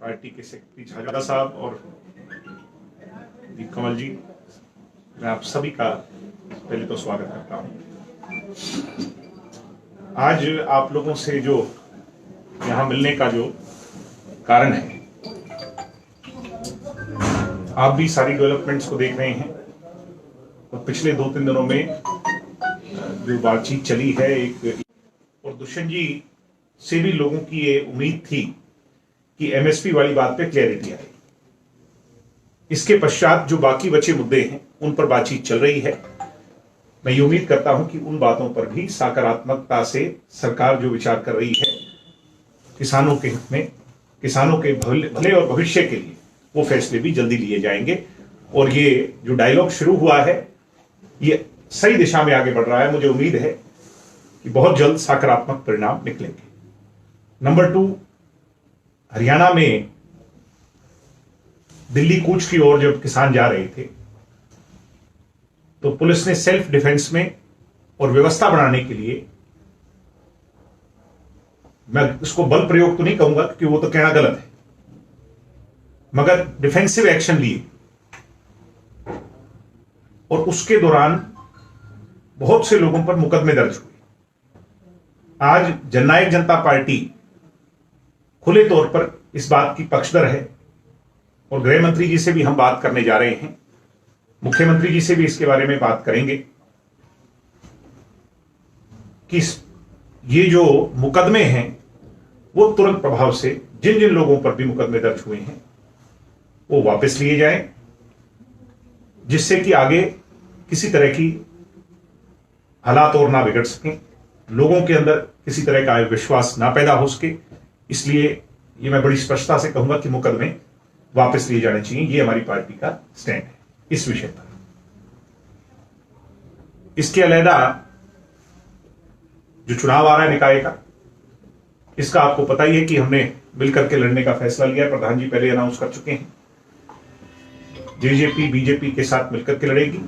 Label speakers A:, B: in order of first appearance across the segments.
A: Party के secretary Jhajha साहब और दीप कमल जी, मैं आप सभी का पहले तो स्वागत करता हूं। आज आप लोगों से जो यहां मिलने का जो कारण है, आप भी सारी डेवलपमेंट्स को देख रहे हैं और पिछले 2-3 दिनों में जो बातचीत चली है और दुष्यंत जी से भी लोगों की ये उम्मीद थी कि एमएसपी वाली बात पे क्लैरिटी आए। इसके पश्चात जो बाकी बचे मुद्दे हैं उन पर बातचीत चल रही है। मैं ये उम्मीद करता हूं कि उन बातों पर भी सकारात्मकता से सरकार जो विचार कर रही है, किसानों के हित में, किसानों के भले और भविष्य के लिए वो फैसले भी जल्दी लिए जाएंगे। और ये जो डायलॉग शुरू हुआ है ये सही दिशा में आगे बढ़ रहा है। मुझे उम्मीद है कि बहुत जल्द सकारात्मक परिणाम निकलेंगे। नंबर 2, हरियाणा में दिल्ली कूच की ओर जब किसान जा रहे थे तो पुलिस ने सेल्फ डिफेंस में और व्यवस्था बनाने के लिए, मैं इसको बल प्रयोग तो नहीं कहूंगा क्योंकि वो तो कहना गलत है, मगर डिफेंसिव एक्शन लिए और उसके दौरान बहुत से लोगों पर मुकदमे दर्ज हुए। आज जननायक जनता पार्टी खुले तौर पर इस बात की पक्षधर है और गृह मंत्री जी से भी हम बात करने जा रहे हैं, मुख्यमंत्री जी से भी इसके बारे में बात करेंगे कि ये जो मुकदमे हैं वो तुरंत प्रभाव से जिन जिन लोगों पर भी मुकदमे दर्ज हुए हैं वो वापस लिए जाएं, जिससे कि आगे किसी तरह की हालात और ना बिगड़ सकें, लोगों के अंदर किसी तरह का विश्वास ना पैदा हो सके। इसलिए ये मैं बड़ी स्पष्टता से कहूंगा कि मुकदमे वापस लिए जाने चाहिए। ये हमारी पार्टी का स्टैंड है इस विषय पर। इसके अलग जो चुनाव आ रहा है निकाय का, इसका आपको पता ही है कि हमने मिलकर के लड़ने का फैसला लिया है। प्रधान जी पहले अनाउंस कर चुके हैं, जेजेपी बीजेपी के साथ मिलकर के लड़ेगी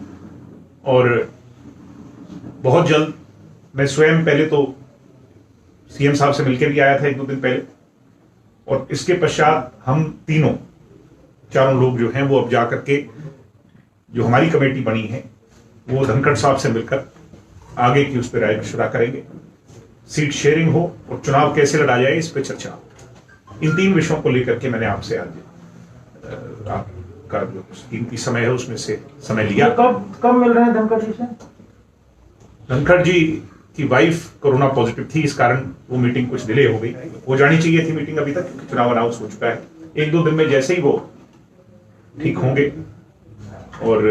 A: और बहुत जल्द मैं स्वयं पहले तो सीएम साहब से मिलकर भी आया था 1-2 दिन पहले, और इसके पश्चात हम चारों लोग जो हैं वो अब जाकर के जो हमारी कमेटी बनी है वो धनखड़ साहब से मिलकर आगे की उस पर राय मशवरा करेंगे। सीट शेयरिंग हो और चुनाव कैसे लड़ा जाए इस पर चर्चा हो। इन 3 विषयों को लेकर के मैंने आपसे आज आपका जो कीमती समय है उसमें से समय लिया।
B: कब मिल रहे हैं धनखड़ जी से?
A: धनखड़ जी की वाइफ कोरोना पॉजिटिव थी, इस कारण वो मीटिंग कुछ डिले हो गई। हो जानी चाहिए थी मीटिंग अभी तक क्योंकि चुनाव अनाउंस हो चुका है। 1-2 दिन में जैसे ही वो ठीक होंगे और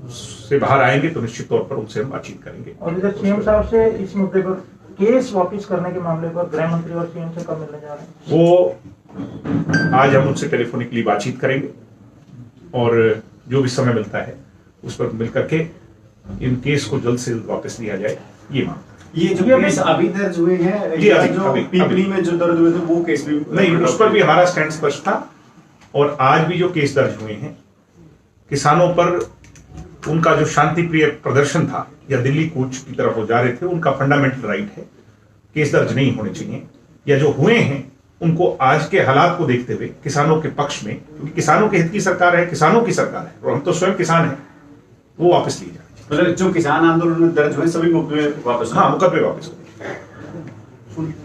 A: उससे बाहर आएंगे तो निश्चित तौर पर उनसे हम बातचीत करेंगे।
B: और इधर सीएम साहब से इस मुद्दे पर, केस वापस करने के मामले पर गृह मंत्री और सीएम से कब मिलने जा रहे हैं?
A: वो आज हम उनसे टेलीफोनिकली बातचीत करेंगे और जो भी समय मिलता है उस पर मिलकर के इन केस को जल्द से जल्द वापस लिया जाए, ये मांग।
C: ये जो केस अभी दर्ज हुए हैं, जो पीपली में जो दर्ज हुए थे वो केस भी
A: नहीं, उस पर भी हमारा स्टैंड स्पष्ट था। और आज भी जो केस दर्ज हुए हैं किसानों पर, उनका जो शांति प्रिय प्रदर्शन था या दिल्ली कूच की तरफ वो जा रहे थे, उनका फंडामेंटल राइट है, केस दर्ज नहीं होने चाहिए। या जो हुए हैं उनको आज के हालात को देखते हुए किसानों के पक्ष में, क्योंकि किसानों के हित की सरकार है, किसानों की सरकार है और हम तो स्वयं किसान हैं, वो वापस लिए जाए।
C: मतलब जो किसान आंदोलन में दर्ज हुए सभी मुकदमे वापस?
A: हाँ, मुकदमे वापस।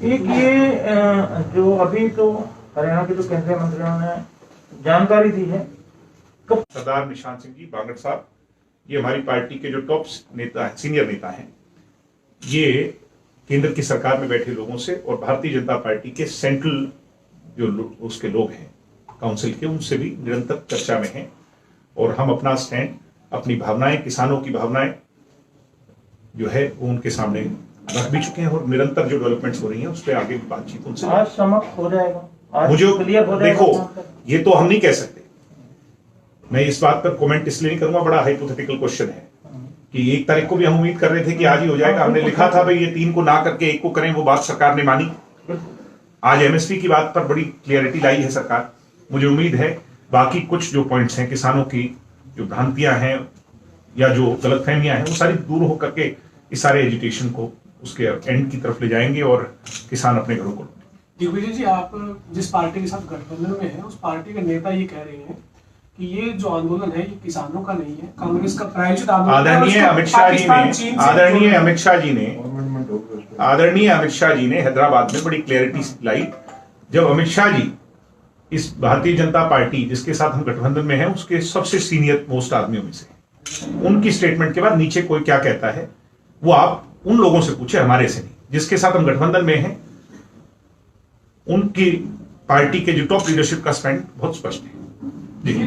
B: एक ये जो अभी तो हरियाणा के जो केंद्रीय मंत्रियों ने जानकारी दी है, कब?
A: सरदार निशान सिंह जी बांगड़ साहब, ये हमारी पार्टी के जो टॉप नेता हैं, सीनियर नेता हैं, ये केंद्र की सरकार में बैठे लोगों से और भारतीय जनता पार्टी के सेंट्रल जो उसके लोग हैं काउंसिल के, उनसे भी निरंतर चर्चा में हैं। और हम अपना स्टैंड, अपनी भावनाएं, किसानों की भावनाएं जो है वो उनके सामने रख भी चुके हैं और निरंतर जो डेवलपमेंट्स हो रही हैं उस पर आगे भी बातचीत उनसे।
B: आज समाप्त हो जाएगा, आज
A: मुझे
B: क्लियर हो जाएगा।
A: देखो, ये तो हम नहीं कह सकते, मैं इस बात पर कमेंट इसलिए नहीं करूंगा, बड़ा हाइपोथेटिकल क्वेश्चन है कि 1 तारीख को भी हम उम्मीद कर रहे थे कि आज ही हो जाएगा। हमने लिखा था भाई ये 3 को ना करके 1 को करें, वो बात सरकार ने मानी। आज एमएसपी की बात पर बड़ी क्लियरिटी लाई है सरकार। मुझे उम्मीद है बाकी कुछ जो पॉइंट्स हैं, किसानों की जो भ्रांतियां हैं या जो गलतफहमियां हैं, वो सारी दूर होकर के इस सारे एजुटेशन को उसके एंड की तरफ ले जाएंगे और किसान अपने घरों को
D: दिग्विजय जी, आप जिस पार्टी के साथ गठबंधन में है उस पार्टी के नेता ये कह रहे हैं कि ये जो आंदोलन है ये किसानों का नहीं है, कांग्रेस का प्रायोजित आंदोलन है।
A: आदरणीय अमित शाह जी ने हैदराबाद में बड़ी क्लैरिटी लाई। जब अमित शाह जी इस भारतीय जनता पार्टी जिसके साथ हम गठबंधन में हैं उसके सबसे सीनियर मोस्ट आदमियों में से, उनकी स्टेटमेंट के बाद नीचे कोई क्या कहता है वो आप उन लोगों से पूछे, हमारे से नहीं। जिसके साथ हम गठबंधन में हैं उनकी पार्टी के जो टॉप लीडरशिप का स्टैंड बहुत स्पष्ट है।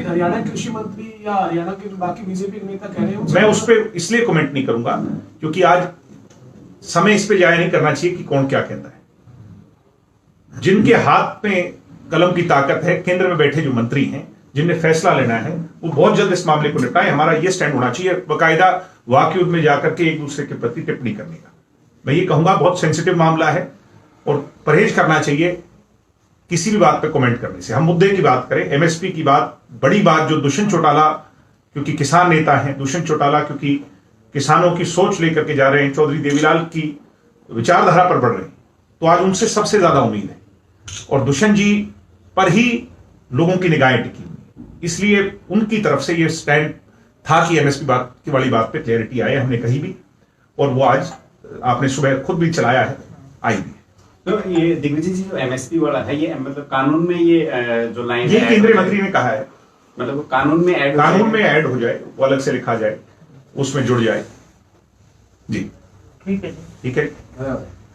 D: हरियाणा कृषि मंत्री या हरियाणा के बाकी बीजेपी के नेता कह रहे हैं,
A: मैं उस पर इसलिए कमेंट नहीं करूंगा क्योंकि आज समय इस पे जाया नहीं करना चाहिए कि कौन क्या कहता है। जिनके हाथ में कलम की ताकत है, केंद्र में बैठे जो मंत्री हैं जिन्हें फैसला लेना है, वो बहुत जल्द इस मामले को निपटाएं। हमारा ये स्टैंड होना चाहिए बाकायदा वाकयुद्ध में जाकर के एक दूसरे के प्रति टिप्पणी करने का। मैं ये कहूंगा बहुत सेंसिटिव मामला है और परहेज करना चाहिए किसी भी बात पे कमेंट करने से। हम मुद्दे की बात करें, एमएसपी की बात, बड़ी बात जो दुष्यंत चौटाला क्योंकि किसान नेता हैं, दुष्यंत चौटाला क्योंकि किसानों की सोच लेकर के जा रहे हैं, चौधरी देवीलाल की विचारधारा पर बढ़ रहे हैं, तो आज उनसे सबसे ज्यादा उम्मीद है और दुष्यंत जी पर ही लोगों की निगाहें टिकी हुई। इसलिए उनकी तरफ से ये स्टैंड था कि एमएसपी बात की वाली बात पे क्लैरिटी आए, हमने कही भी और वो आज आपने सुबह खुद भी चलाया है, आई भी।
C: तो ये दिग्विजय जी जो एमएसपी वाला है ये मतलब कानून में ये जो लाइन
A: ये केंद्रीय मंत्री ने कहा है,
C: मतलब कानून में ऐड
A: हो जाए, वो अलग से लिखा जाए, उसमें जुड़ जाए। जी
B: ठीक है,
A: ठीक है,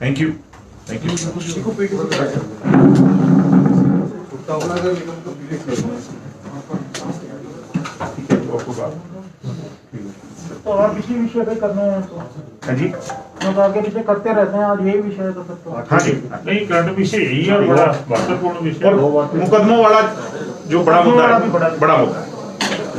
A: थैंक यू, थैंक यू।
B: तो और किसी विषय पे करना है तो
A: हाँ जी,
B: तो आगे पीछे करते रहते हैं, आज यही विषय है तो फिर तो
A: हाँ जी,
E: नहीं करंट विषय यही है और बड़ा महत्वपूर्ण विषय
A: और मुकदमों वाला जो बड़ा मुद्दा है, बड़ा मुद्दा है।